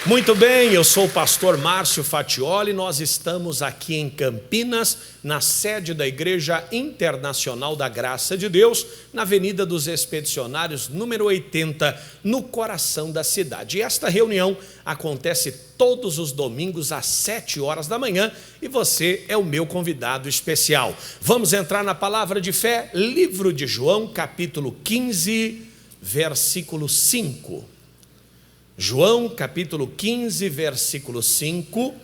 Muito bem, eu sou o pastor Márcio Fatioli, nós estamos aqui em Campinas, na sede da Igreja Internacional da Graça de Deus, na Avenida dos Expedicionários, número 80, no coração da cidade. E esta reunião acontece todos os domingos às 7 horas da manhã e você é o meu convidado especial. Vamos entrar na palavra de fé, livro de João, capítulo 15, versículo 5. João capítulo 15, versículo 5,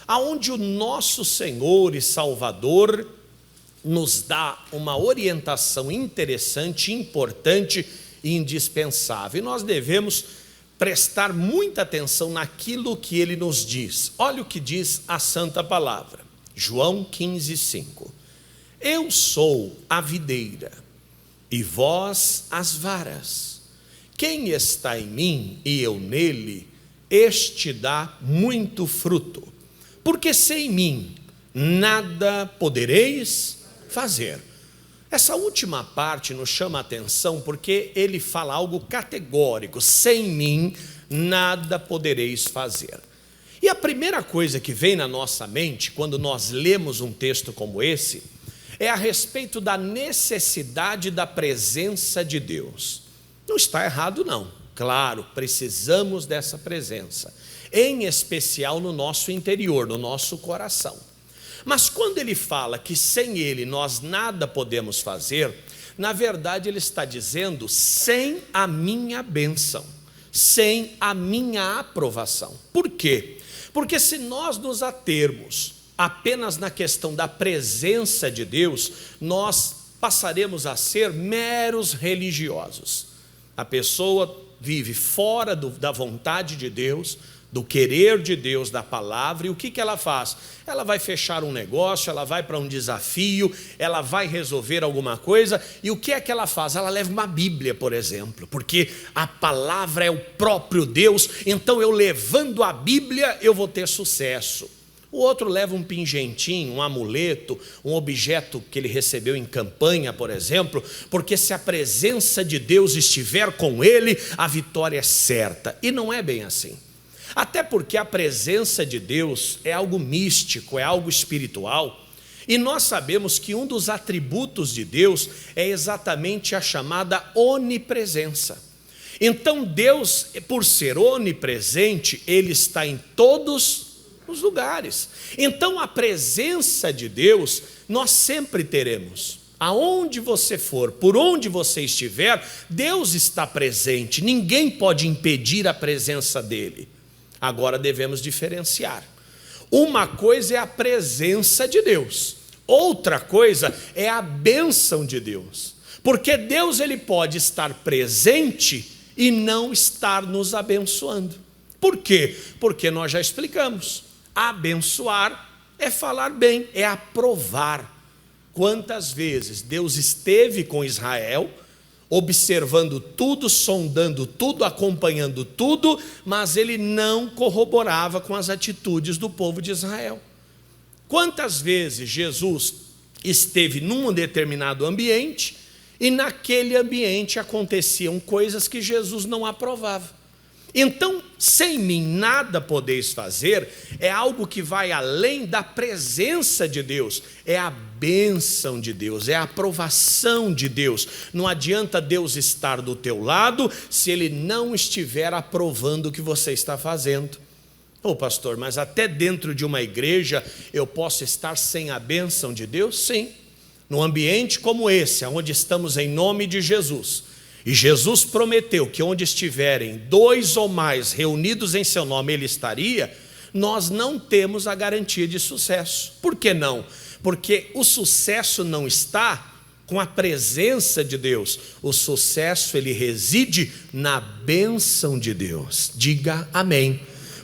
aonde o nosso Senhor e Salvador nos dá uma orientação interessante, importante e indispensável. E nós devemos prestar muita atenção naquilo que ele nos diz. Olha o que diz a Santa Palavra. João 15, 5. Eu sou a videira e vós as varas. Quem está em mim e eu nele, este dá muito fruto, porque sem mim nada podereis fazer. Essa última parte nos chama a atenção porque ele fala algo categórico: sem mim nada podereis fazer. E a primeira coisa que vem na nossa mente quando nós lemos um texto como esse é a respeito da necessidade da presença de Deus. Não está errado não, claro, precisamos dessa presença, em especial no nosso interior, no nosso coração. Mas quando ele fala que sem ele nós nada podemos fazer, na verdade ele está dizendo sem a minha bênção, sem a minha aprovação. Por quê? Porque se nós nos atermos apenas na questão da presença de Deus, nós passaremos a ser meros religiosos. A pessoa vive fora da vontade de Deus, do querer de Deus, da palavra, e o que ela faz? Ela vai fechar um negócio, ela vai para um desafio, ela vai resolver alguma coisa, e o que é que ela faz? Ela leva uma Bíblia, por exemplo, porque a palavra é o próprio Deus, então eu levando a Bíblia eu vou ter sucesso. O outro leva um pingentinho, um amuleto, um objeto que ele recebeu em campanha, por exemplo, porque se a presença de Deus estiver com ele, a vitória é certa. E não é bem assim. Até porque a presença de Deus é algo místico, é algo espiritual. E nós sabemos que um dos atributos de Deus é exatamente a chamada onipresença. Então Deus, por ser onipresente, ele está em todos os lugares. Então a presença de Deus nós sempre teremos. Aonde você for, por onde você estiver, Deus está presente. Ninguém pode impedir a presença dele. Agora devemos diferenciar. Uma coisa é a presença de Deus, outra coisa é a bênção de Deus. Porque Deus ele pode estar presente e não estar nos abençoando. Por quê? Porque nós já explicamos. Abençoar é falar bem, é aprovar. Quantas vezes Deus esteve com Israel, observando tudo, sondando tudo, acompanhando tudo, mas ele não corroborava com as atitudes do povo de Israel. Quantas vezes Jesus esteve num determinado ambiente e naquele ambiente aconteciam coisas que Jesus não aprovava. Então, sem mim nada podeis fazer, é algo que vai além da presença de Deus, é a bênção de Deus, é a aprovação de Deus. Não adianta Deus estar do teu lado se ele não estiver aprovando o que você está fazendo. Pastor, mas até dentro de uma igreja eu posso estar sem a bênção de Deus? Sim, num ambiente como esse, onde estamos em nome de Jesus. E Jesus prometeu que onde estiverem 2 ou mais reunidos em seu nome, ele estaria. Nós não temos a garantia de sucesso. Por que não? Porque o sucesso não está com a presença de Deus. O sucesso ele reside na bênção de Deus. Diga amém.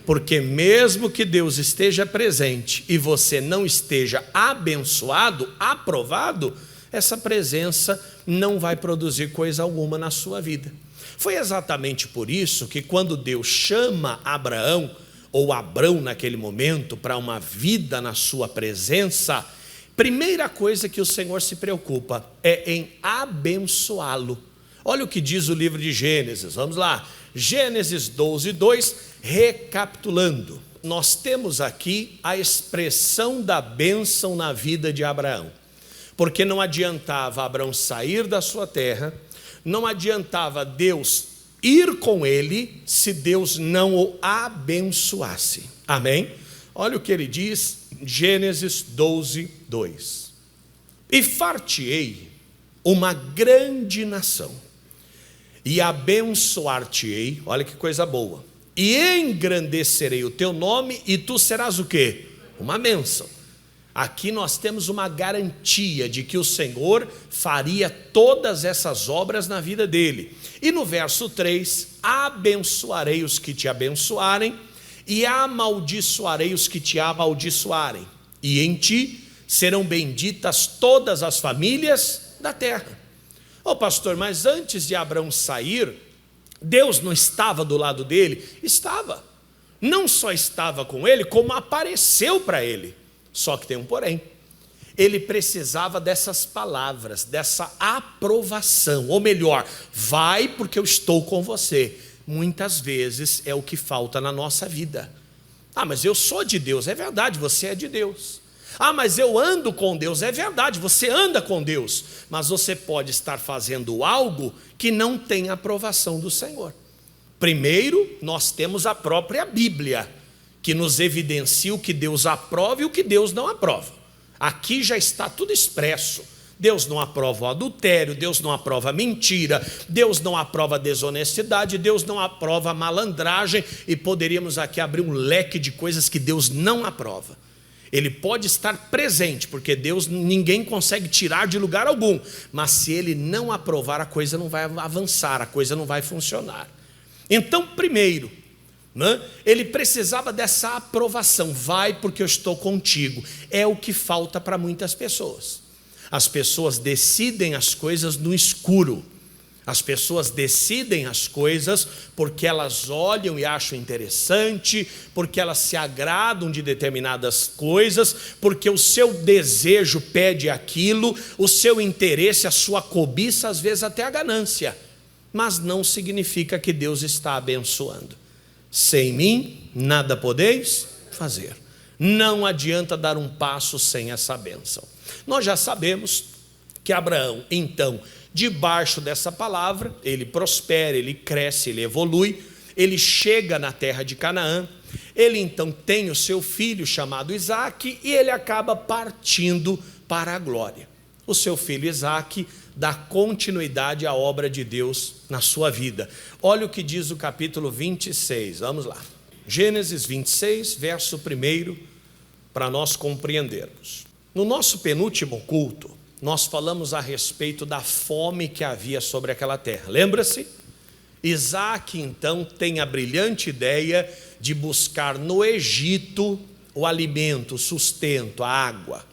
Porque mesmo que Deus esteja presente e você não esteja abençoado, aprovado, essa presença não vai produzir coisa alguma na sua vida. Foi exatamente por isso que quando Deus chama Abraão, ou Abrão naquele momento, para uma vida na sua presença, primeira coisa que o Senhor se preocupa é em abençoá-lo. Olha o que diz o livro de Gênesis, vamos lá. Gênesis 12, 2, recapitulando. Nós temos aqui a expressão da bênção na vida de Abraão. Porque não adiantava Abraão sair da sua terra, não adiantava Deus ir com ele, se Deus não o abençoasse. Amém? Olha o que ele diz, Gênesis 12, 2. E far-te-ei uma grande nação, e abençoar-te-ei, olha que coisa boa, e engrandecerei o teu nome, e tu serás o quê? Uma bênção. Aqui nós temos uma garantia de que o Senhor faria todas essas obras na vida dele. E no verso 3, abençoarei os que te abençoarem, e amaldiçoarei os que te amaldiçoarem, e em ti serão benditas todas as famílias da terra. Ô pastor, mas antes de Abraão sair, Deus não estava do lado dele? Estava. Não só estava com ele, como apareceu para ele. Só que tem um porém. Ele precisava dessas palavras, dessa aprovação. Ou melhor, vai porque eu estou com você. Muitas vezes é o que falta na nossa vida. Ah, mas eu sou de Deus. É verdade, você é de Deus. Ah, mas eu ando com Deus. É verdade, você anda com Deus. Mas você pode estar fazendo algo que não tem aprovação do Senhor. Primeiro, nós temos a própria Bíblia, que nos evidencia o que Deus aprova e o que Deus não aprova. Aqui já está tudo expresso. Deus não aprova o adultério, Deus não aprova a mentira, Deus não aprova a desonestidade, Deus não aprova a malandragem, e poderíamos aqui abrir um leque de coisas que Deus não aprova. Ele pode estar presente, porque Deus ninguém consegue tirar de lugar algum, mas se ele não aprovar, a coisa não vai avançar, a coisa não vai funcionar. Então, primeiro, ele precisava dessa aprovação. Vai porque eu estou contigo. É o que falta para muitas pessoas. As pessoas decidem as coisas no escuro. As pessoas decidem as coisas porque elas olham e acham interessante, porque elas se agradam de determinadas coisas, porque o seu desejo pede aquilo, o seu interesse, a sua cobiça, às vezes até a ganância. Mas não significa que Deus está abençoando. Sem mim, nada podeis fazer. Não adianta dar um passo sem essa bênção. Nós já sabemos que Abraão, então, debaixo dessa palavra, ele prospera, ele cresce, ele evolui, ele chega na terra de Canaã, ele então tem o seu filho chamado Isaque, e ele acaba partindo para a glória. O seu filho Isaque dá continuidade à obra de Deus na sua vida. Olha o que diz o capítulo 26, vamos lá. Gênesis 26, verso 1, para nós compreendermos. No nosso penúltimo culto, nós falamos a respeito da fome que havia sobre aquela terra. Lembra-se? Isaque, então, tem a brilhante ideia de buscar no Egito o alimento, o sustento, a água.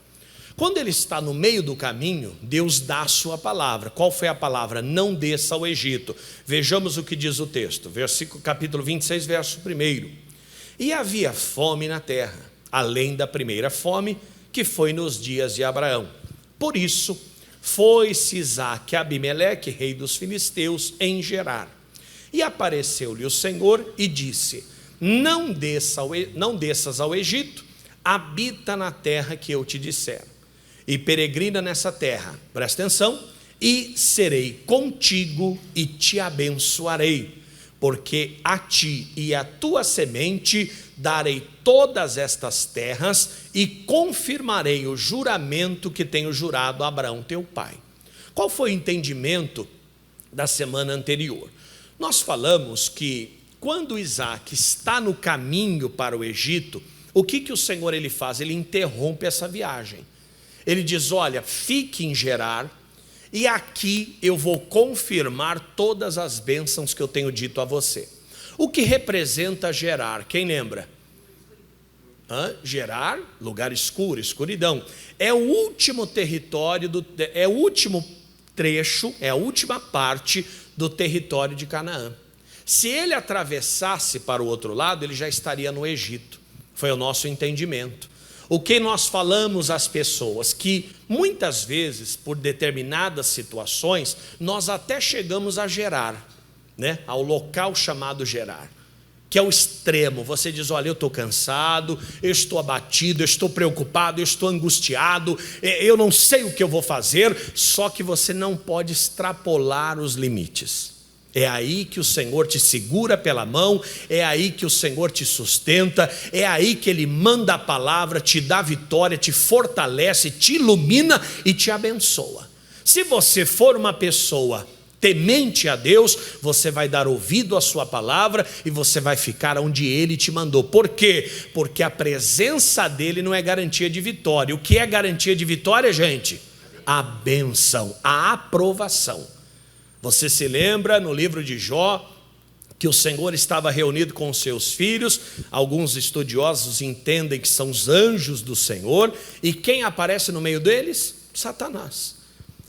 Quando ele está no meio do caminho, Deus dá a sua palavra. Qual foi a palavra? Não desça ao Egito. Vejamos o que diz o texto, capítulo 26, verso 1. E havia fome na terra, além da primeira fome, que foi nos dias de Abraão. Por isso, foi-se Isaque a Abimeleque, rei dos filisteus, em Gerar. E apareceu-lhe o Senhor e disse: não desças ao Egito, habita na terra que eu te disser. E peregrina nessa terra, presta atenção, e serei contigo e te abençoarei, porque a ti e à tua semente darei todas estas terras e confirmarei o juramento que tenho jurado a Abraão teu pai. Qual foi o entendimento da semana anterior? Nós falamos que quando Isaque está no caminho para o Egito, o que o Senhor ele faz? Ele interrompe essa viagem. Ele diz: olha, fique em Gerar, e aqui eu vou confirmar todas as bênçãos que eu tenho dito a você. O que representa Gerar? Quem lembra? Gerar, lugar escuro, escuridão. É o último território, é o último trecho, é a última parte do território de Canaã. Se ele atravessasse para o outro lado, ele já estaria no Egito. Foi o nosso entendimento. O que nós falamos às pessoas? Que muitas vezes, por determinadas situações, nós até chegamos a Gerar, né, ao local chamado Gerar, que é o extremo. Você diz: olha, eu estou cansado, eu estou abatido, eu estou preocupado, eu estou angustiado, eu não sei o que eu vou fazer. Só que você não pode extrapolar os limites. É aí que o Senhor te segura pela mão, é aí que o Senhor te sustenta, é aí que Ele manda a palavra, te dá vitória, te fortalece, te ilumina e te abençoa. Se você for uma pessoa temente a Deus, você vai dar ouvido à sua palavra e você vai ficar onde Ele te mandou. Por quê? Porque a presença dEle não é garantia de vitória. O que é garantia de vitória, gente? A bênção, a aprovação. Você se lembra no livro de Jó que o Senhor estava reunido com os seus filhos? Alguns estudiosos entendem que são os anjos do Senhor. E quem aparece no meio deles? Satanás.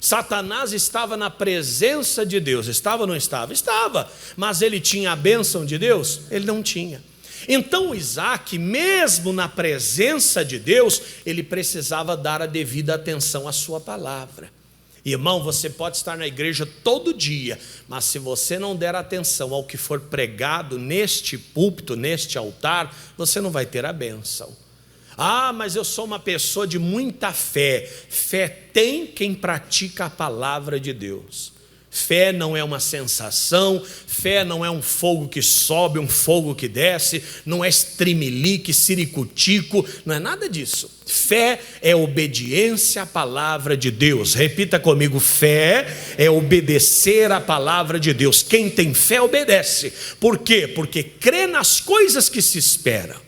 Satanás estava na presença de Deus. Estava ou não estava? Estava. Mas ele tinha a bênção de Deus? Ele não tinha. Então Isaac, mesmo na presença de Deus, ele precisava dar a devida atenção à sua palavra. Irmão, você pode estar na igreja todo dia, mas se você não der atenção ao que for pregado neste púlpito, neste altar, você não vai ter a bênção. Ah, mas eu sou uma pessoa de muita fé. Fé tem quem pratica a palavra de Deus. Fé não é uma sensação, fé não é um fogo que sobe, um fogo que desce, não é estrimelique, siricutico, não é nada disso. Fé é obediência à palavra de Deus. Repita comigo: fé é obedecer à palavra de Deus. Quem tem fé obedece. Por quê? Porque crê nas coisas que se esperam.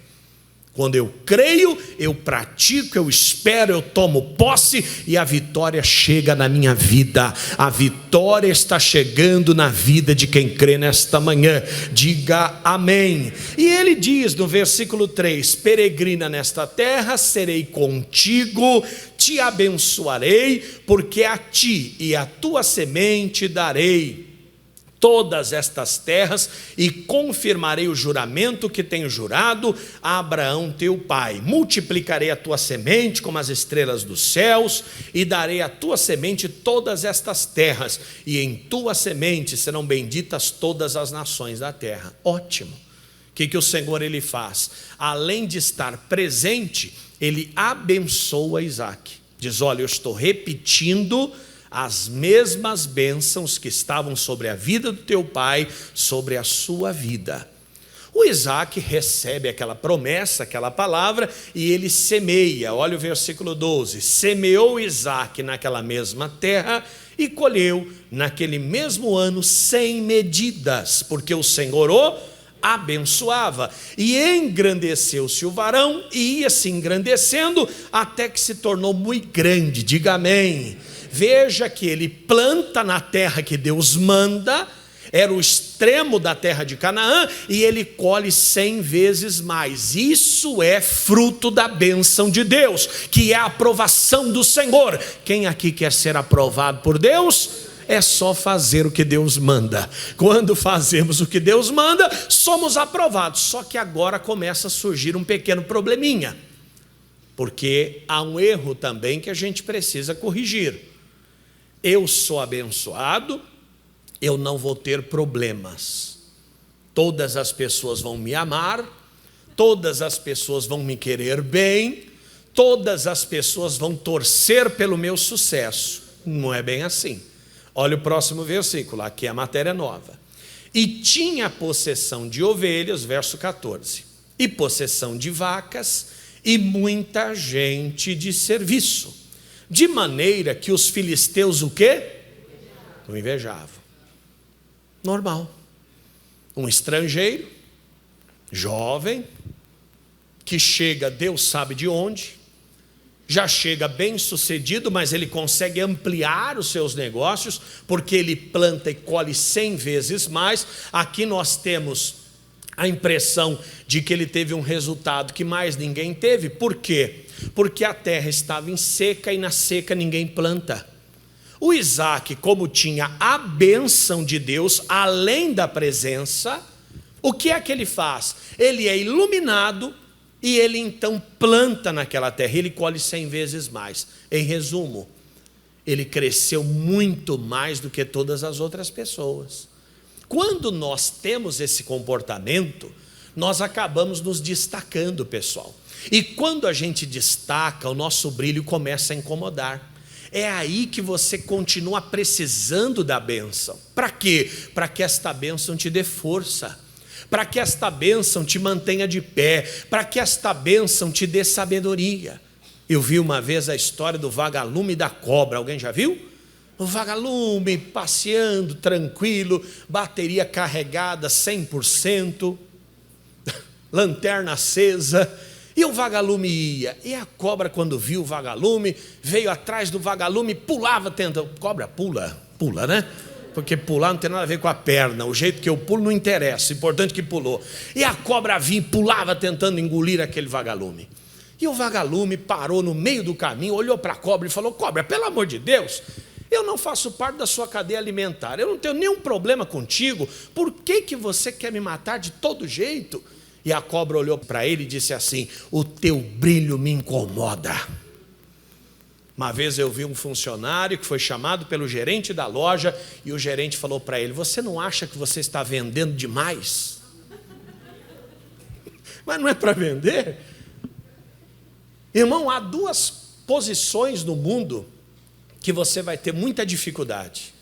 Quando eu creio, eu pratico, eu espero, eu tomo posse e a vitória chega na minha vida. A vitória está chegando na vida de quem crê nesta manhã. Diga amém. E ele diz no versículo 3: peregrina nesta terra, serei contigo, te abençoarei, porque a ti e a tua semente darei todas estas terras, e confirmarei o juramento que tenho jurado a Abraão teu pai. Multiplicarei a tua semente como as estrelas dos céus, e darei à tua semente todas estas terras, e em tua semente serão benditas todas as nações da terra. Ótimo. O que o Senhor ele faz? Além de estar presente, ele abençoa Isaac. Diz: olha, eu estou repetindo as mesmas bênçãos que estavam sobre a vida do teu pai, sobre a sua vida. O Isaac recebe aquela promessa, aquela palavra, e ele semeia. Olha o versículo 12: semeou Isaac naquela mesma terra e colheu naquele mesmo ano 100 medidas, porque o Senhor o abençoava. E engrandeceu-se o varão, e ia se engrandecendo até que se tornou muito grande. Diga amém. Veja que ele planta na terra que Deus manda, era o extremo da terra de Canaã, e ele colhe 100 vezes mais. Isso é fruto da bênção de Deus, que é a aprovação do Senhor. Quem aqui quer ser aprovado por Deus? É só fazer o que Deus manda. Quando fazemos o que Deus manda, somos aprovados. Só que agora começa a surgir um pequeno probleminha, porque há um erro também que a gente precisa corrigir. Eu sou abençoado, eu não vou ter problemas. Todas as pessoas vão me amar, todas as pessoas vão me querer bem, todas as pessoas vão torcer pelo meu sucesso. Não é bem assim. Olha o próximo versículo, aqui é a matéria nova. E tinha possessão de ovelhas, verso 14, e possessão de vacas, e muita gente de serviço. De maneira que os filisteus o quê? O invejavam. Normal. Um estrangeiro, jovem, que chega, Deus sabe de onde, já chega bem sucedido, mas ele consegue ampliar os seus negócios, porque ele planta e colhe 100 vezes mais. Aqui nós temos a impressão de que ele teve um resultado que mais ninguém teve. Por quê? Porque a terra estava em seca, e na seca ninguém planta. O Isaac, como tinha a bênção de Deus, além da presença, o que é que ele faz? Ele é iluminado, e ele então planta naquela terra, ele colhe 100 vezes mais. Em resumo, ele cresceu muito mais do que todas as outras pessoas. quando nós temos esse comportamento, nós acabamos nos destacando, pessoal. E quando a gente destaca, o nosso brilho começa a incomodar. É aí que você continua precisando da bênção. Para quê? Para que esta bênção te dê força, para que esta bênção te mantenha de pé, para que esta bênção te dê sabedoria. Eu vi uma vez a história do vagalume e da cobra. Alguém já viu? O vagalume passeando tranquilo, bateria carregada 100%, lanterna acesa, e o vagalume ia. E a cobra, quando viu o vagalume, veio atrás do vagalume, pulava tentando. Cobra pula, né? Porque pular não tem nada a ver com a perna. O jeito que eu pulo não interessa, o importante é que pulou. E a cobra vinha e pulava tentando engolir aquele vagalume. E o vagalume parou no meio do caminho, olhou para a cobra e falou: cobra, pelo amor de Deus, eu não faço parte da sua cadeia alimentar, eu não tenho nenhum problema contigo, por que você quer me matar de todo jeito? E a cobra olhou para ele e disse assim: o teu brilho me incomoda. Uma vez eu vi um funcionário que foi chamado pelo gerente da loja, e o gerente falou para ele: você não acha que você está vendendo demais? Mas não é para vender? Irmão, há duas posições no mundo que você vai ter muita dificuldade.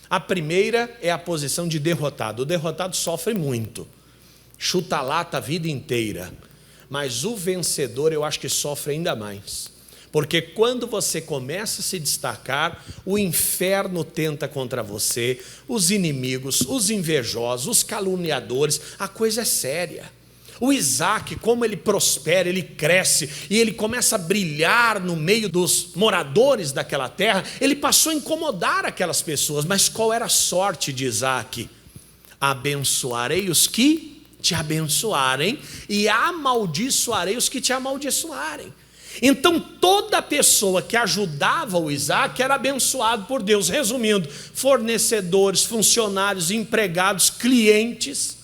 A primeira é a posição de derrotado. O derrotado sofre muito, chuta a lata a vida inteira. Mas o vencedor, eu acho que sofre ainda mais. Porque quando você começa a se destacar, o inferno tenta contra você, os inimigos, os invejosos, os caluniadores, a coisa é séria. O Isaac, como ele prospera, ele cresce e ele começa a brilhar no meio dos moradores daquela terra, ele passou a incomodar aquelas pessoas. Mas qual era a sorte de Isaac? Abençoarei os que te abençoarem e amaldiçoarei os que te amaldiçoarem. Então toda pessoa que ajudava o Isaac era abençoado por Deus. Resumindo, fornecedores, funcionários, empregados, clientes.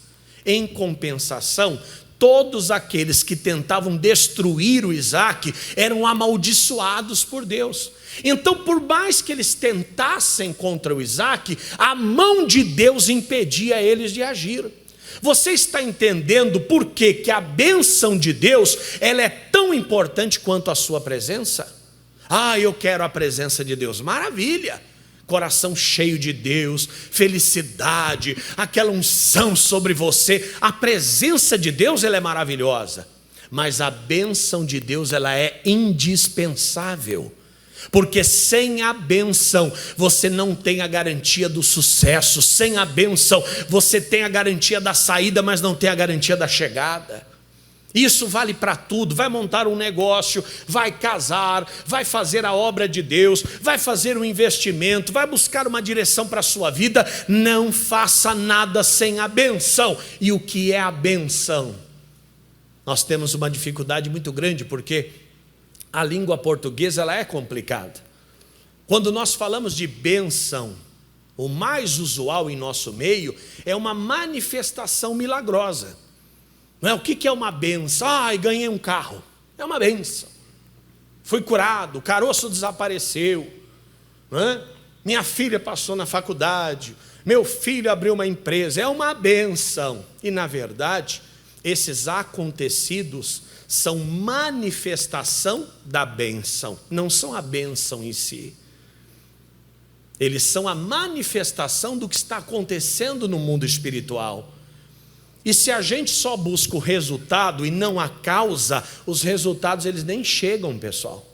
Em compensação, todos aqueles que tentavam destruir o Isaac eram amaldiçoados por Deus. Então, por mais que eles tentassem contra o Isaac, a mão de Deus impedia eles de agir. Você está entendendo por que a bênção de Deus ela é tão importante quanto a sua presença? Ah, eu quero a presença de Deus. Maravilha! Coração cheio de Deus, felicidade, aquela unção sobre você. A presença de Deus ela é maravilhosa, mas a bênção de Deus ela é indispensável. Porque sem a bênção você não tem a garantia do sucesso. Sem a bênção você tem a garantia da saída, mas não tem a garantia da chegada. Isso vale para tudo. Vai montar um negócio, vai casar, vai fazer a obra de Deus, vai fazer um investimento, vai buscar uma direção para a sua vida. Não faça nada sem a bênção. E o que é a bênção? Nós temos uma dificuldade muito grande porque a língua portuguesa ela é complicada. Quando nós falamos de bênção, o mais usual em nosso meio é uma manifestação milagrosa. Não é? O que é uma bênção? Ganhei um carro. É uma bênção. Fui curado, o caroço desapareceu. Não é? Minha filha passou na faculdade. Meu filho abriu uma empresa. É uma bênção. E na verdade, esses acontecidos são manifestação da bênção. Não são a bênção em si. Eles são a manifestação do que está acontecendo no mundo espiritual. E se a gente só busca o resultado e não a causa, os resultados eles nem chegam, pessoal.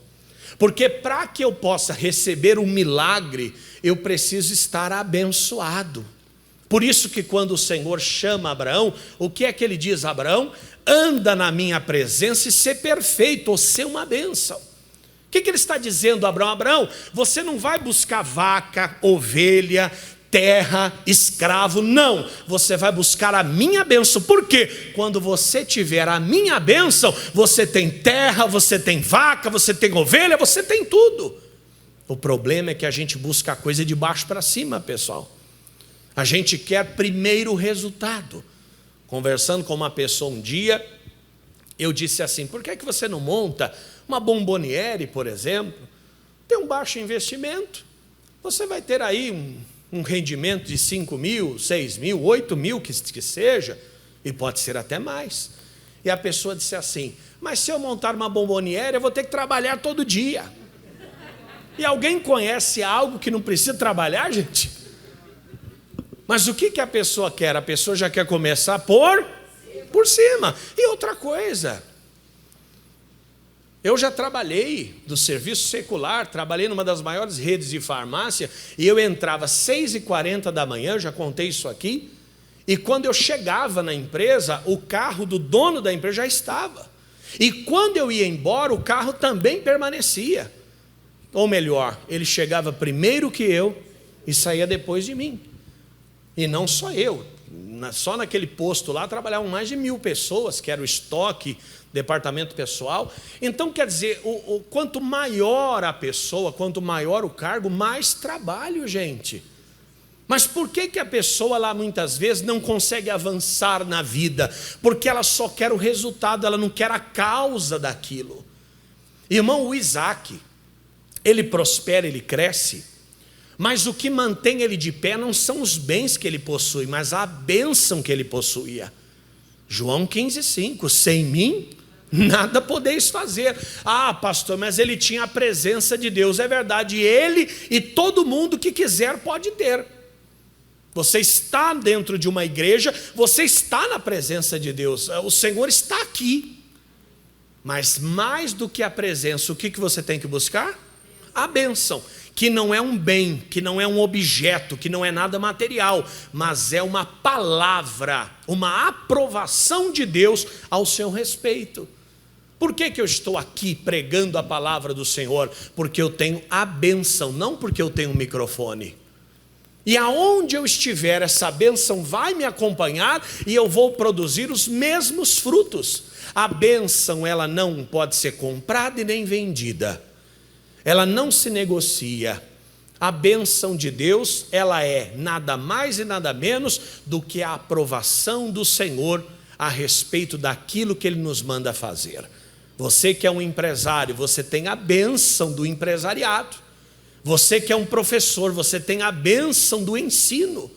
Porque para que eu possa receber um milagre, eu preciso estar abençoado. Por isso que quando o Senhor chama Abraão, o que é que ele diz a Abraão? Anda na minha presença e ser perfeito, ou ser uma bênção. O que ele está dizendo, Abraão? Abraão, você não vai buscar vaca, ovelha, terra, escravo, não, você vai buscar a minha bênção. Por quê? Quando você tiver a minha bênção, você tem terra, você tem vaca, você tem ovelha, você tem tudo. O problema é que a gente busca a coisa de baixo para cima, pessoal. A gente quer primeiro o resultado. Conversando com uma pessoa um dia, eu disse assim: por que você não monta uma bomboniere, por exemplo? Tem um baixo investimento, você vai ter aí um rendimento de 5 mil, 6 mil, 8 mil que seja, e pode ser até mais. E a pessoa disse assim: mas se eu montar uma bomboniere, eu vou ter que trabalhar todo dia. E alguém conhece algo que não precisa trabalhar, gente? Mas o que a pessoa quer? A pessoa já quer começar por cima. E outra coisa, eu já trabalhei do serviço secular, trabalhei numa das maiores redes de farmácia, e eu entrava às 6h40 da manhã, eu já contei isso aqui, e quando eu chegava na empresa, o carro do dono da empresa já estava. E quando eu ia embora, o carro também permanecia. Ou melhor, ele chegava primeiro que eu e saía depois de mim. E não só eu, só naquele posto lá trabalhavam mais de 1.000 pessoas, que era o estoque, departamento pessoal. Então, quer dizer, quanto maior a pessoa, quanto maior o cargo, mais trabalho, gente. Mas por que a pessoa lá muitas vezes não consegue avançar na vida? Porque ela só quer o resultado, ela não quer a causa daquilo. Irmão, o Isaac, ele prospera, ele cresce, mas o que mantém ele de pé não são os bens que ele possui, mas a bênção que ele possuía. João 15,5, sem mim nada podeis fazer. Ah, pastor, mas ele tinha a presença de Deus. É verdade, ele e todo mundo que quiser pode ter. Você está dentro de uma igreja, você está na presença de Deus, o Senhor está aqui. Mas mais do que a presença, o que você tem que buscar? A bênção, que não é um bem, que não é um objeto, que não é nada material, mas é uma palavra, uma aprovação de Deus ao seu respeito. Por que eu estou aqui pregando a palavra do Senhor? Porque eu tenho a bênção, não porque eu tenho um microfone. E aonde eu estiver, essa bênção vai me acompanhar e eu vou produzir os mesmos frutos. A bênção, ela não pode ser comprada e nem vendida. Ela não se negocia. A bênção de Deus, ela é nada mais e nada menos do que a aprovação do Senhor a respeito daquilo que Ele nos manda fazer. Você que é um empresário, você tem a bênção do empresariado. Você que é um professor, você tem a bênção do ensino.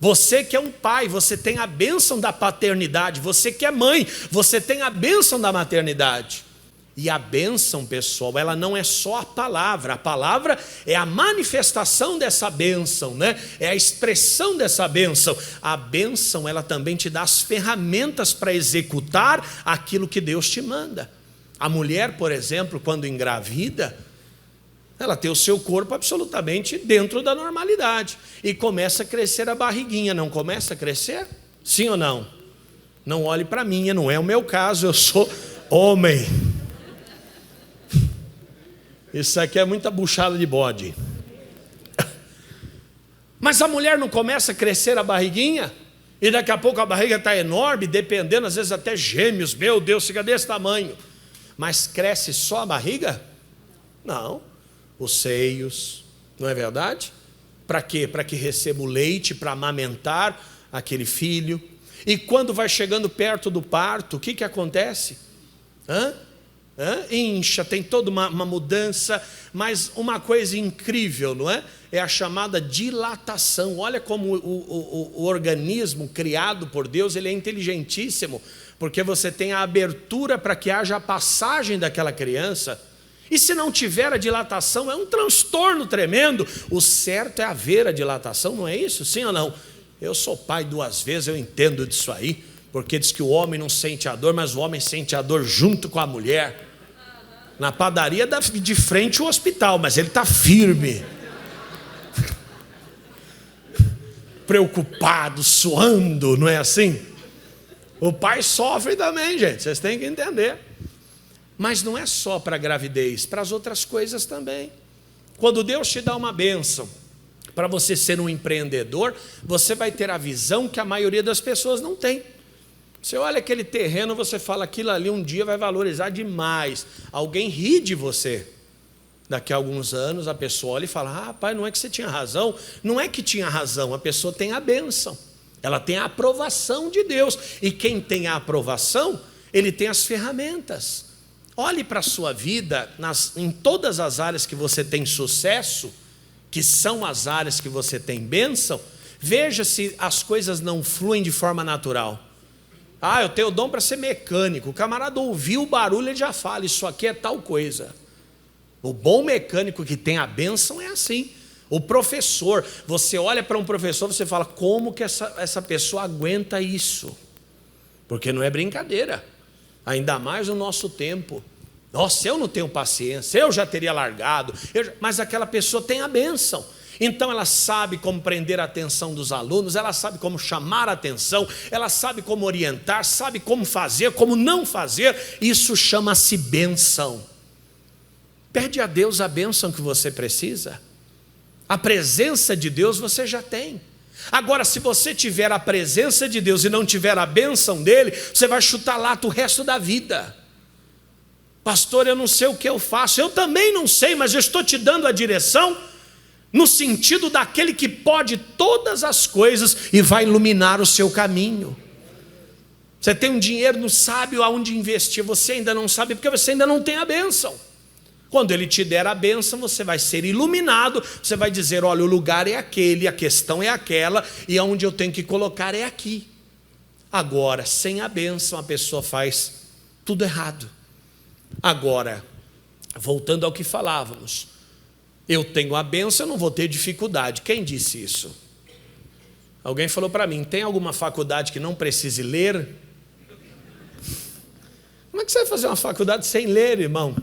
Você que é um pai, você tem a bênção da paternidade. Você que é mãe, você tem a bênção da maternidade. E a bênção, pessoal, ela não é só a palavra é a manifestação dessa bênção, né? É a expressão dessa bênção. A bênção, ela também te dá as ferramentas para executar aquilo que Deus te manda. A mulher, por exemplo, quando engravida, ela tem o seu corpo absolutamente dentro da normalidade. E começa a crescer a barriguinha, não começa a crescer? Sim ou não? Não olhe para mim, não é o meu caso, eu sou homem. Isso aqui é muita buchada de bode. Mas a mulher não começa a crescer a barriguinha? E daqui a pouco a barriga está enorme, dependendo, às vezes até gêmeos, meu Deus, fica desse tamanho. Mas cresce só a barriga? Não. Os seios, não é verdade? Para quê? Para que receba o leite, para amamentar aquele filho. E quando vai chegando perto do parto, o que acontece? Incha, tem toda uma mudança, mas uma coisa incrível, não é? É a chamada dilatação. Olha como o organismo criado por Deus, ele é inteligentíssimo, porque você tem a abertura para que haja a passagem daquela criança. E se não tiver a dilatação, é um transtorno tremendo. O certo é haver a dilatação, não é isso? Sim ou não? Eu sou pai 2 vezes, eu entendo disso aí, porque diz que o homem não sente a dor, mas o homem sente a dor junto com a mulher. Na padaria de frente ao hospital, mas ele está firme. Preocupado, suando, não é assim? O pai sofre também, gente, vocês têm que entender. Mas não é só para a gravidez, para as outras coisas também. Quando Deus te dá uma bênção, para você ser um empreendedor, você vai ter a visão que a maioria das pessoas não tem. Você olha aquele terreno, você fala, aquilo ali um dia vai valorizar demais. Alguém ri de você. Daqui a alguns anos a pessoa olha e fala, rapaz, não é que você tinha razão. Não é que tinha razão, a pessoa tem a bênção. Ela tem a aprovação de Deus. E quem tem a aprovação, ele tem as ferramentas. Olhe para a sua vida, em todas as áreas que você tem sucesso, que são as áreas que você tem bênção, veja se as coisas não fluem de forma natural. Eu tenho dom para ser mecânico. O camarada ouviu o barulho, ele já fala, isso aqui é tal coisa. O bom mecânico que tem a bênção é assim. O professor, você olha para um professor, você fala, como que essa pessoa aguenta isso? Porque não é brincadeira, ainda mais no nosso tempo. Nossa, eu não tenho paciência, eu já teria largado, mas aquela pessoa tem a bênção. Então ela sabe como prender a atenção dos alunos, ela sabe como chamar a atenção, ela sabe como orientar, sabe como fazer, como não fazer. Isso chama-se bênção. Pede a Deus a bênção que você precisa. A presença de Deus você já tem. Agora, se você tiver a presença de Deus e não tiver a bênção dele, você vai chutar lato o resto da vida. Pastor, eu não sei o que eu faço. Eu também não sei, mas eu estou te dando a direção no sentido daquele que pode todas as coisas e vai iluminar o seu caminho. Você tem um dinheiro, não sabe aonde investir, você ainda não sabe porque você ainda não tem a bênção. Quando ele te der a bênção, você vai ser iluminado, você vai dizer, olha, o lugar é aquele, a questão é aquela, e aonde eu tenho que colocar é aqui. Agora, sem a bênção, a pessoa faz tudo errado. Agora, voltando ao que falávamos, eu tenho a bênção, eu não vou ter dificuldade. Quem disse isso? Alguém falou para mim, tem alguma faculdade que não precise ler? Como é que você vai fazer uma faculdade sem ler, irmão?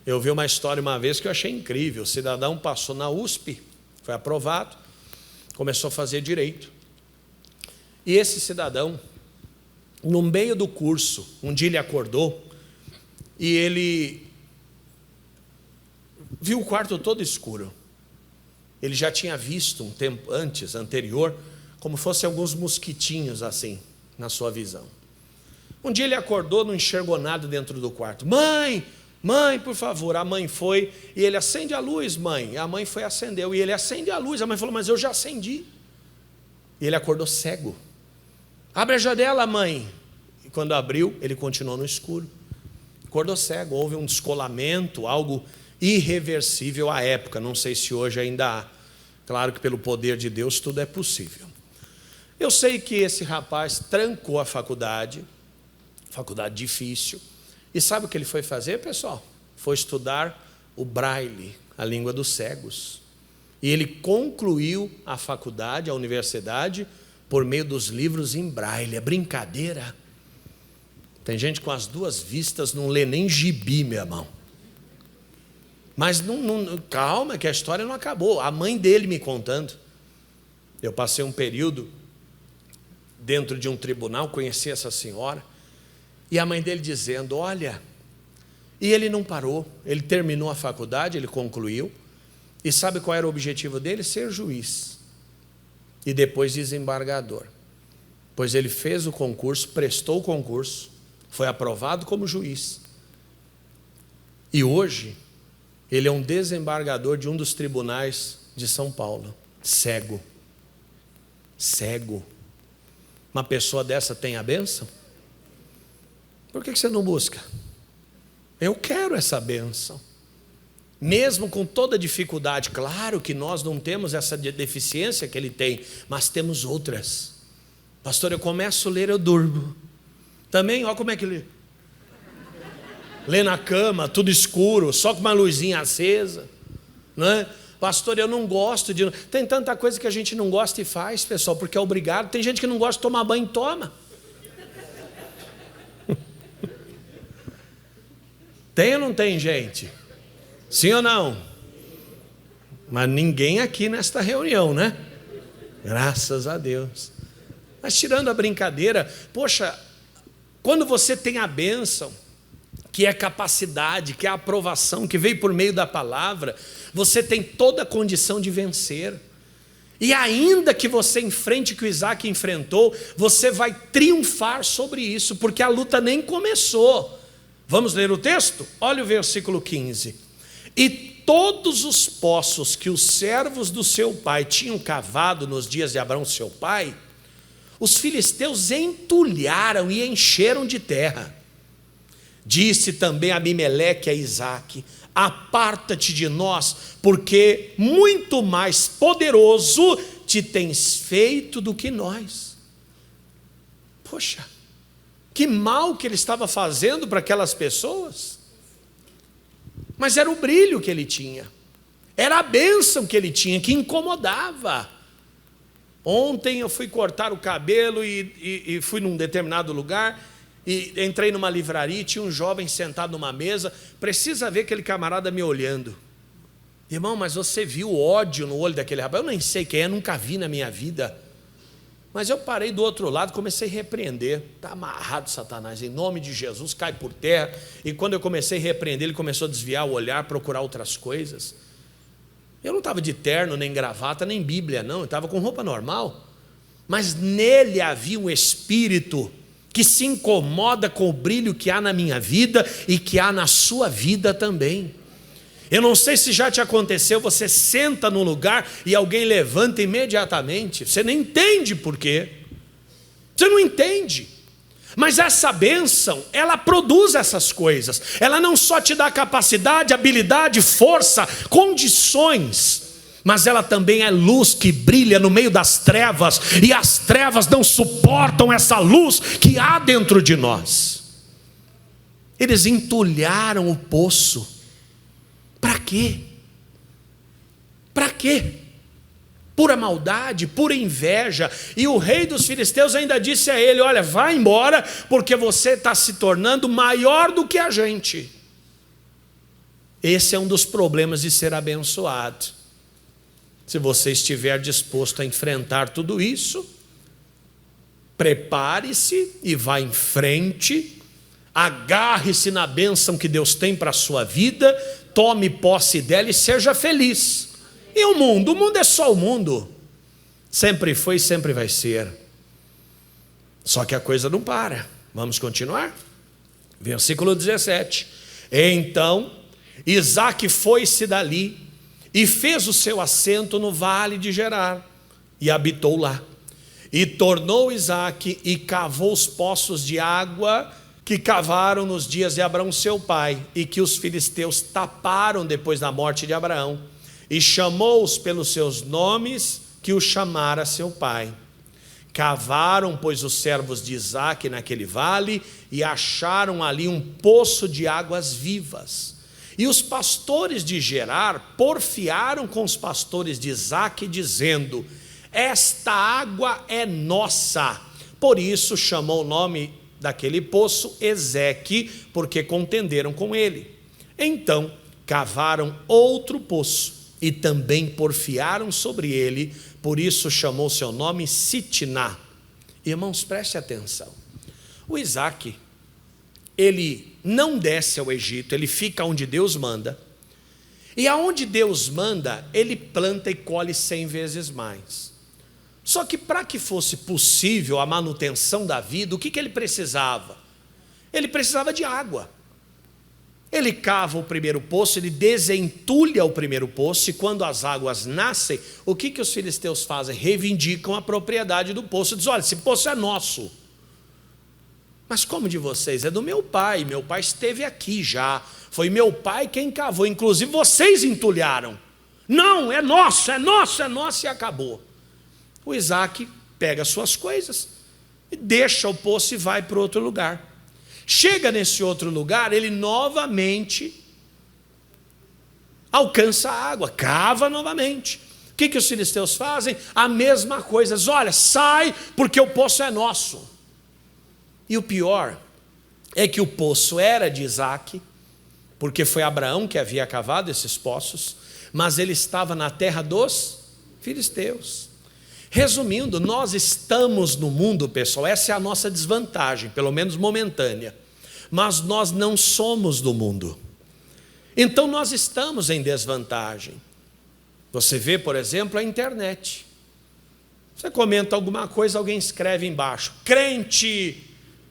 Eu vi uma história uma vez que eu achei incrível. O cidadão passou na USP, foi aprovado, começou a fazer direito. E esse cidadão, no meio do curso, um dia ele acordou e ele viu o quarto todo escuro. Ele já tinha visto um tempo anterior, como fossem alguns mosquitinhos assim, na sua visão. Um dia ele acordou, não enxergou nada dentro do quarto. Mãe, por favor. A mãe foi e ele acende a luz, mãe. A mãe foi e acendeu e ele acende a luz. A mãe falou, mas eu já acendi. E ele acordou cego. Abre a janela, mãe. E quando abriu, ele continuou no escuro. Acordou cego, houve um descolamento, algo irreversível à época. Não sei se hoje ainda há. Claro que pelo poder de Deus tudo é possível. Eu sei que esse rapaz trancou a faculdade difícil. E sabe o que ele foi fazer, pessoal? Foi estudar o braille, a língua dos cegos. E ele concluiu a faculdade, a universidade, por meio dos livros em braille. É brincadeira. Tem gente com as duas vistas, não lê nem gibi, meu irmão. Mas calma, que a história não acabou. A mãe dele me contando. Eu passei um período dentro de um tribunal, conheci essa senhora. E a mãe dele dizendo, olha, e ele não parou, ele terminou a faculdade, ele concluiu, e sabe qual era o objetivo dele? Ser juiz, e depois desembargador, pois ele fez o concurso, prestou o concurso, foi aprovado como juiz, e hoje, ele é um desembargador de um dos tribunais de São Paulo, cego, uma pessoa dessa tem a bênção? Por que você não busca? Eu quero essa bênção. Mesmo com toda dificuldade, claro que nós não temos essa deficiência que ele tem, mas temos outras. Pastor, eu começo a ler, eu durmo. Também, olha como é que lê. Lê na cama, tudo escuro, só com uma luzinha acesa. Não é? Pastor, eu não gosto de... Tem tanta coisa que a gente não gosta e faz, pessoal, porque é obrigado. Tem gente que não gosta de tomar banho, toma. Tem ou não tem, gente? Sim ou não? Mas ninguém aqui nesta reunião, né? Graças a Deus. Mas tirando a brincadeira, poxa, quando você tem a bênção, que é capacidade, que é a aprovação, que veio por meio da palavra, você tem toda a condição de vencer. E ainda que você enfrente o que o Isaac enfrentou, você vai triunfar sobre isso, porque a luta nem começou. Vamos ler o texto? Olha o versículo 15. E todos os poços que os servos do seu pai tinham cavado nos dias de Abraão, seu pai, os filisteus entulharam e encheram de terra. Disse também Abimeleque a Isaque, aparta-te de nós, porque muito mais poderoso te tens feito do que nós. Poxa, que mal que ele estava fazendo para aquelas pessoas. Mas era o brilho que ele tinha, era a bênção que ele tinha, que incomodava. Ontem eu fui cortar o cabelo e fui num determinado lugar, e entrei numa livraria e tinha um jovem sentado numa mesa. Precisa ver aquele camarada me olhando. Irmão, mas você viu o ódio no olho daquele rapaz? Eu nem sei quem é, nunca vi na minha vida. Mas eu parei do outro lado e comecei a repreender. Está amarrado, Satanás, em nome de Jesus, cai por terra. E quando eu comecei a repreender, ele começou a desviar o olhar, procurar outras coisas. Eu não estava de terno, nem gravata, nem Bíblia, não. Eu estava com roupa normal. Mas nele havia um espírito que se incomoda com o brilho que há na minha vida e que há na sua vida também. Eu não sei se já te aconteceu, você senta no lugar e alguém levanta imediatamente. Você nem entende por quê. Você não entende. Mas essa bênção, ela produz essas coisas. Ela não só te dá capacidade, habilidade, força, condições, mas ela também é luz que brilha no meio das trevas, e as trevas não suportam essa luz que há dentro de nós. Eles entulharam o poço. Para quê? Para quê? Pura maldade, pura inveja. E o rei dos filisteus ainda disse a ele: olha, vai embora, porque você está se tornando maior do que a gente. Esse é um dos problemas de ser abençoado. Se você estiver disposto a enfrentar tudo isso, prepare-se e vá em frente, agarre-se na bênção que Deus tem para a sua vida, tome posse dela e seja feliz. E o mundo é só o mundo, sempre foi e sempre vai ser. Só que a coisa não para. Vamos continuar? Versículo 17. Então Isaque foi-se dali e fez o seu assento no vale de Gerar, e habitou lá. E tornou Isaque e cavou os poços de água que cavaram nos dias de Abraão seu pai, e que os filisteus taparam depois da morte de Abraão, e chamou-os pelos seus nomes que o chamara seu pai. Cavaram, pois, os servos de Isaque naquele vale, e acharam ali um poço de águas vivas. E os pastores de Gerar porfiaram com os pastores de Isaque, dizendo: esta água é nossa. Por isso chamou o nome daquele poço Ezeque, porque contenderam com ele. Então cavaram outro poço e também porfiaram sobre ele, por isso chamou seu nome Sitná. Irmãos, preste atenção. O Isaque, ele não desce ao Egito, ele fica onde Deus manda. E aonde Deus manda, ele planta e colhe 100 vezes mais. Só que para que fosse possível a manutenção da vida, o que ele precisava? Ele precisava de água. Ele cava o primeiro poço, ele desentulha o primeiro poço, e quando as águas nascem, o que os filisteus fazem? Reivindicam a propriedade do poço. Dizem: olha, esse poço é nosso. Mas como de vocês? É do meu pai esteve aqui já, foi meu pai quem cavou, inclusive vocês entulharam. Não, é nosso, é nosso, é nosso, e acabou. O Isaque pega suas coisas, e deixa o poço e vai para outro lugar. Chega nesse outro lugar, ele novamente alcança a água, cava novamente. O que os filisteus fazem? A mesma coisa. Olha, sai, porque o poço é nosso. E o pior é que o poço era de Isaque, porque foi Abraão que havia cavado esses poços, mas ele estava na terra dos filisteus. Resumindo, nós estamos no mundo, pessoal, essa é a nossa desvantagem, pelo menos momentânea, mas nós não somos do mundo. Então nós estamos em desvantagem. Você vê, por exemplo, a internet. Você comenta alguma coisa, alguém escreve embaixo: crente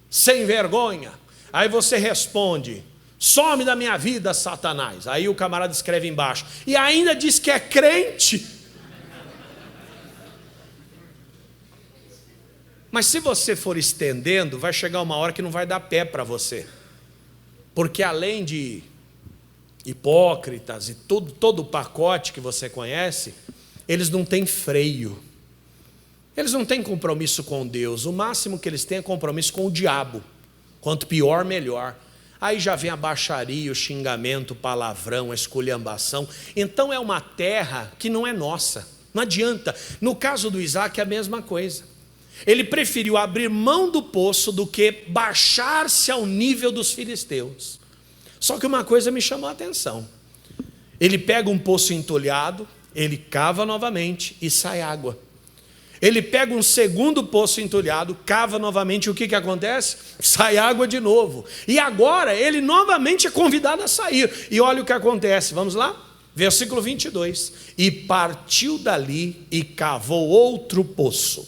sem vergonha. Aí você responde: some da minha vida, Satanás. Aí o camarada escreve embaixo e ainda diz que é crente. Mas se você for estendendo, vai chegar uma hora que não vai dar pé para você. Porque além de hipócritas e todo o pacote que você conhece, eles não têm freio. Eles não têm compromisso com Deus. O máximo que eles têm é compromisso com o diabo. Quanto pior, melhor. Aí já vem a baixaria, o xingamento, o palavrão, a esculhambação. Então é uma terra que não é nossa. Não adianta. No caso do Isaac é a mesma coisa. Ele preferiu abrir mão do poço do que baixar-se ao nível dos filisteus. Só que uma coisa me chamou a atenção. Ele pega um poço entulhado, ele cava novamente e sai água. Ele pega um segundo poço entulhado, cava novamente, o que acontece? Sai água de novo. E agora ele novamente é convidado a sair. E olha o que acontece, vamos lá? Versículo 22. E partiu dali e cavou outro poço,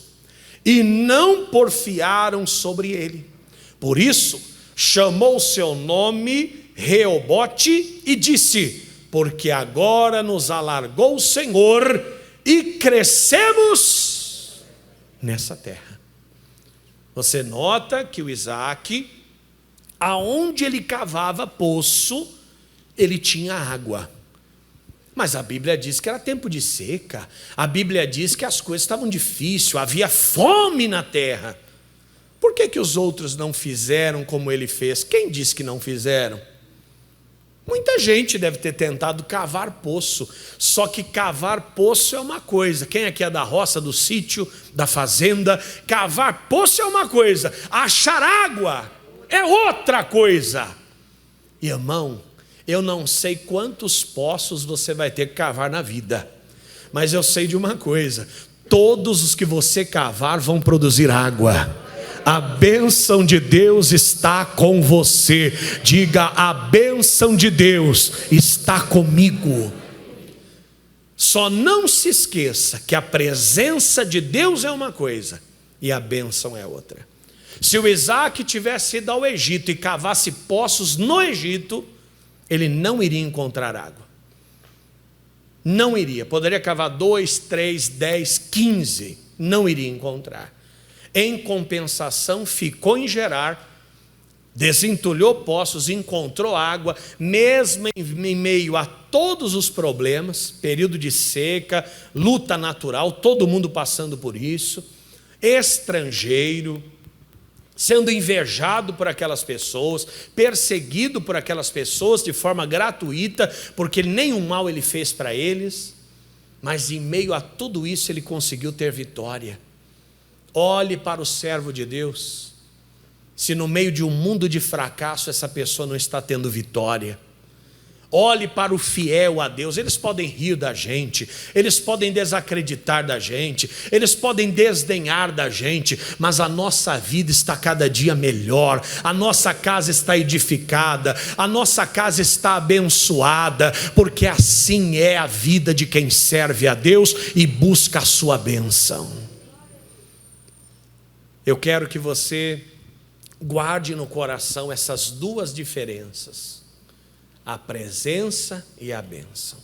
e não porfiaram sobre ele. Por isso chamou seu nome Reobote e disse: porque agora nos alargou o Senhor e crescemos nessa terra. Você nota que o Isaac, aonde ele cavava poço, ele tinha água. Mas a Bíblia diz que era tempo de seca. A Bíblia diz que as coisas estavam difíceis, havia fome na terra. Por que os outros não fizeram como ele fez? Quem disse que não fizeram? Muita gente deve ter tentado cavar poço, só que cavar poço é uma coisa. Quem aqui é da roça, do sítio, da fazenda? Cavar poço é uma coisa, achar água é outra coisa. Irmão, eu não sei quantos poços você vai ter que cavar na vida, mas eu sei de uma coisa: todos os que você cavar vão produzir água. A bênção de Deus está com você. Diga: a bênção de Deus está comigo. Só não se esqueça que a presença de Deus é uma coisa e a bênção é outra. Se o Isaac tivesse ido ao Egito e cavasse poços no Egito, ele não iria encontrar água. Não iria. Poderia cavar 2, 3, 10, 15. Não iria encontrar. Em compensação, ficou em Gerar, desentulhou poços, encontrou água, mesmo em meio a todos os problemas, período de seca, luta natural, todo mundo passando por isso, estrangeiro, sendo invejado por aquelas pessoas, perseguido por aquelas pessoas de forma gratuita, porque nenhum mal ele fez para eles, mas em meio a tudo isso ele conseguiu ter vitória. Olhe para o servo de Deus, se no meio de um mundo de fracasso essa pessoa não está tendo vitória. Olhe para o fiel a Deus. Eles podem rir da gente, eles podem desacreditar da gente, eles podem desdenhar da gente, mas a nossa vida está cada dia melhor, a nossa casa está edificada, a nossa casa está abençoada, porque assim é a vida de quem serve a Deus e busca a sua bênção. Eu quero que você guarde no coração essas duas diferenças: a presença e a bênção.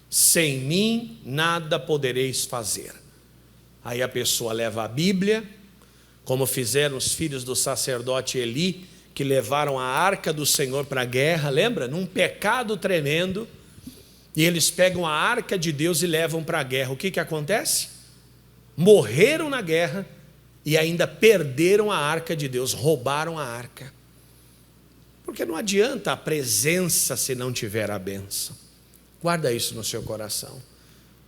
Sem mim nada podereis fazer. Aí a pessoa leva a Bíblia, como fizeram os filhos do sacerdote Eli, que levaram a arca do Senhor para a guerra, lembra? Num pecado tremendo, e eles pegam a arca de Deus e levam para a guerra. O que acontece? Morreram na guerra e ainda perderam a arca de Deus, roubaram a arca. Porque não adianta a presença se não tiver a bênção. Guarda isso no seu coração.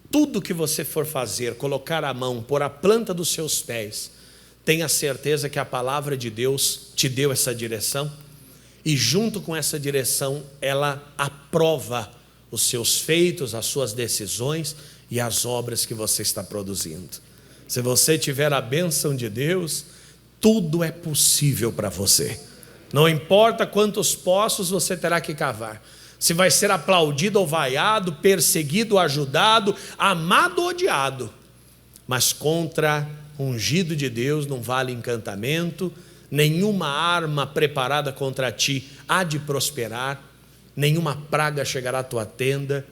Tudo que você for fazer, colocar a mão, pôr a planta dos seus pés, tenha certeza que a palavra de Deus te deu essa direção, e junto com essa direção ela aprova os seus feitos, as suas decisões e as obras que você está produzindo. Se você tiver a bênção de Deus, tudo é possível para você. Não importa quantos poços você terá que cavar, se vai ser aplaudido ou vaiado, perseguido ou ajudado, amado ou odiado, mas contra o ungido de Deus não vale encantamento, nenhuma arma preparada contra ti há de prosperar, nenhuma praga chegará à tua tenda,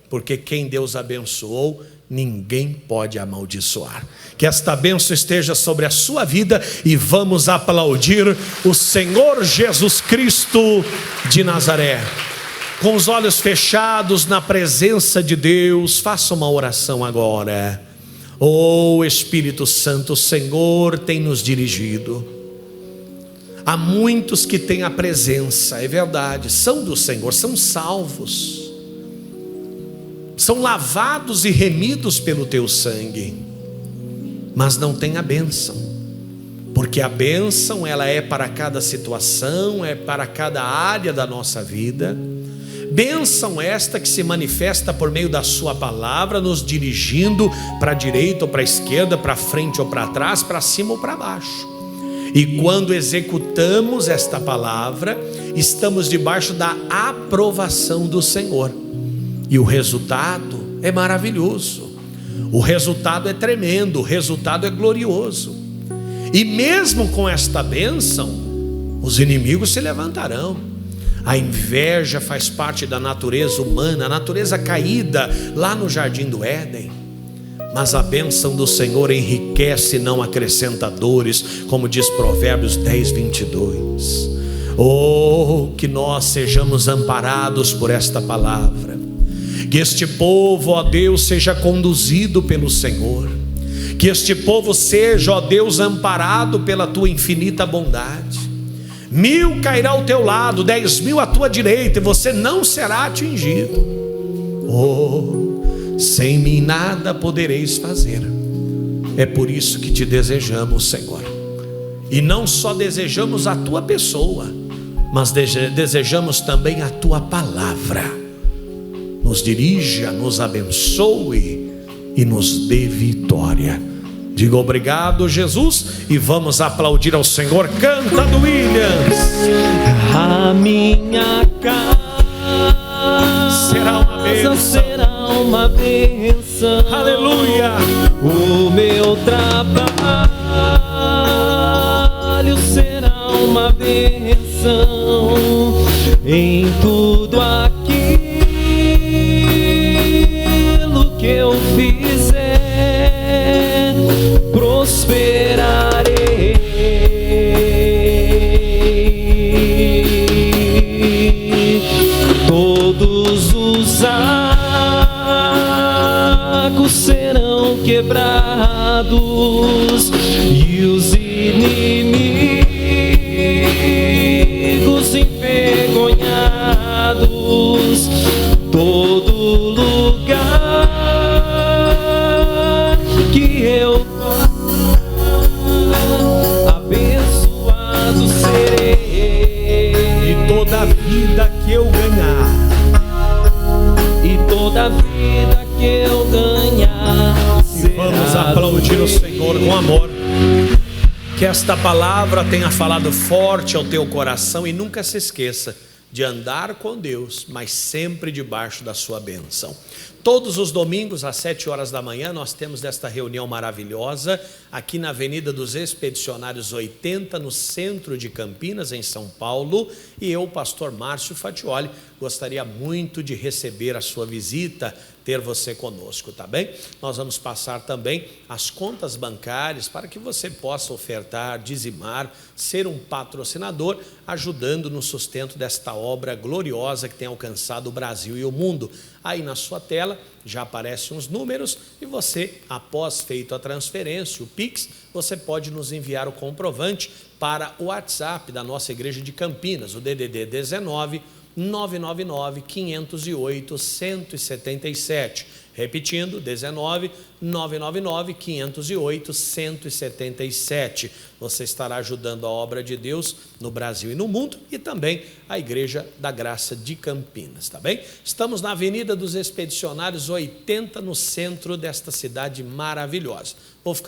porque quem Deus abençoou, ninguém pode amaldiçoar. Que esta bênção esteja sobre a sua vida e vamos aplaudir o Senhor Jesus Cristo de Nazaré. com os olhos fechados na presença de Deus, faça uma oração agora. Oh Espírito Santo, o Senhor tem nos dirigido. Há muitos que têm a presença, é verdade, são do Senhor, são salvos, são lavados e remidos pelo teu sangue, mas não têm a bênção, porque a bênção ela é para cada situação, é para cada área da nossa vida. Bênção esta que se manifesta por meio da sua palavra, nos dirigindo para a direita ou para a esquerda, para frente ou para trás, para cima ou para baixo. E quando executamos esta palavra, estamos debaixo da aprovação do Senhor. E o resultado é maravilhoso. O resultado é tremendo, o resultado é glorioso. E mesmo com esta bênção, os inimigos se levantarão. A inveja faz parte da natureza humana, a natureza caída lá no jardim do Éden. Mas a bênção do Senhor enriquece e não acrescenta dores, como diz Provérbios 10:22. Oh, que nós sejamos amparados por esta palavra. Que este povo, ó Deus, seja conduzido pelo Senhor. Que este povo seja, ó Deus, amparado pela tua infinita bondade. 1000 cairá ao teu lado, 10.000 à tua direita, e você não será atingido. Oh, sem mim nada podereis fazer. É por isso que te desejamos, Senhor. E não só desejamos a tua pessoa, mas desejamos também a tua palavra. Nos dirija, nos abençoe e nos dê vitória. Diga obrigado, Jesus, e vamos aplaudir ao Senhor. Canta do Williams. A minha casa será uma bênção. Aleluia. O meu trabalho será uma bênção. Em tudo aquilo que eu fizer, prosperarei. Todos os arcos serão quebrados e os inimigos envergonhados. Todo lugar que eu abençoado serei. E toda vida que eu ganhar, e toda vida que eu ganhar será. Vamos aplaudir o Senhor com amor. Que esta palavra tenha falado forte ao teu coração, e nunca se esqueça de andar com Deus, mas sempre debaixo da sua bênção. Todos os domingos às 7 horas da manhã nós temos esta reunião maravilhosa aqui na Avenida dos Expedicionários 80, no centro de Campinas, em São Paulo. E eu, pastor Márcio Fatioli, gostaria muito de receber a sua visita, ter você conosco, tá bem? Nós vamos passar também as contas bancárias para que você possa ofertar, dizimar, ser um patrocinador, ajudando no sustento desta obra gloriosa que tem alcançado o Brasil e o mundo. Aí na sua tela já aparecem os números, e você, após feito a transferência, o Pix, você pode nos enviar o comprovante para o WhatsApp da nossa igreja de Campinas, o DDD 19 999 508 177. Repetindo, 19 999 508 177. Você estará ajudando a obra de Deus no Brasil e no mundo, e também a Igreja da Graça de Campinas, tá bem? Estamos na Avenida dos Expedicionários 80, no centro desta cidade maravilhosa. Vou ficando